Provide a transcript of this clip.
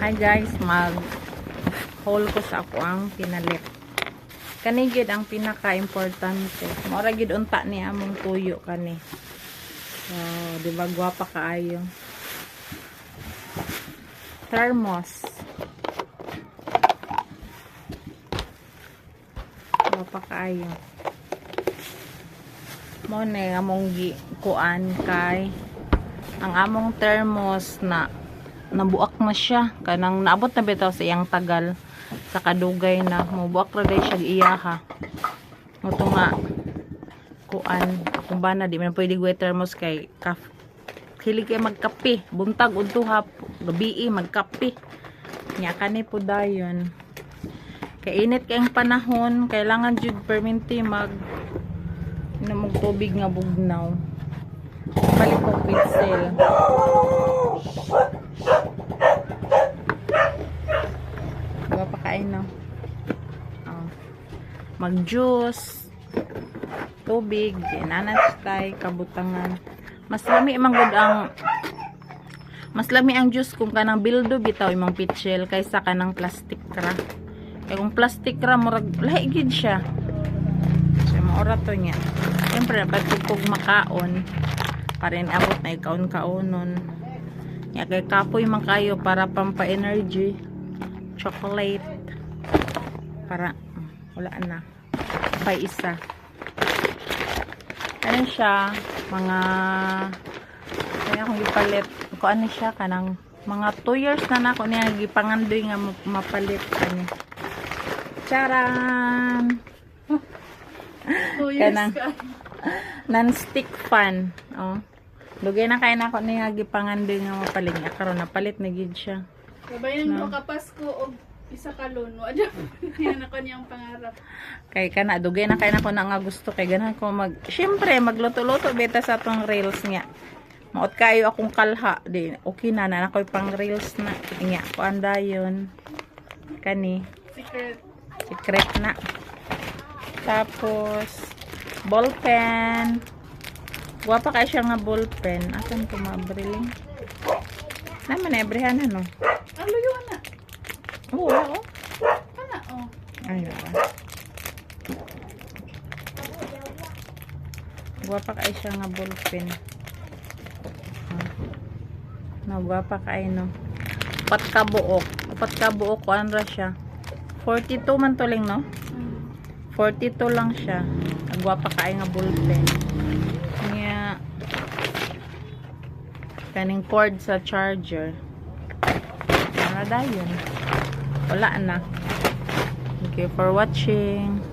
Hi guys, mag haul ko sa ako ang pinalit. Kanigid ang pinaka-importante. Mora gid unta ni among tuyo kani. So, di ba gwapa kaayo? Thermos. Gwapa kaayo. Mo ne among kuan kay ang among thermos na nabuak na siya kanang naabot na bitaw sa iyang tagal sa kadugay na mubuak ra day siya iyaha moto nga kuan kung ba na di man pwede gawin thermos kay hilig kay magkape buntag udto gabi magkape nya kani po dayon kay init kayong panahon kailangan jud perminti mag tubig nga bugnaw balik ko pinsel. Diba pa kain no? Mag-juice, tubig, inanastay, kabutangan. Mas lami ang juice kung kanang bildo bitaw imong pitchel kaysa kanang plastic ra. Kaya kung plastic ra murag lahi gid siya. So maora to niya. Siyempre pagkog makaon parin abot na ikaon-kaonon. Ya kay kapoy man kayo para pampa-energy. Chocolate para wala na. Pa isa. Ano siya? Mga kaya akong gipalit. Kung ano siya kanang mga 2 years na ako niya gipangandoy nga mapalit ani. Charan! 2 years ka. Non-stick fan. Oh. Dugay na kay nako niya gipangandoy nga mapalit niya karon napalit na gid siya. Kabayan mo kapasko og isa ka lono. Adya yan ako niyang pangarap. Kay kana dugay na kay nako na nga gusto kay ganahan ko syempre magluto-luto beta sa atong reels niya. Maot kayo akong kalha di okay na ko'y pang reels na niya ko andayon. Kani secret na. Tapos ballpen. Guwapa kay siya nga ballpen. Asan ko mabriling? Naman ebrehan ano? Ang luyo na. Oo, oo. Ana oh. Ay, wala. Guwapa kay siya nga ballpen. No, guwapa kay no. Upat ka buok ko ra siya. 42 man tuling no? 42 lang siya. Guwapa kay nga ballpen. Niya kaning cord sa charger. Ano dayon? Wala na. Thank you for watching.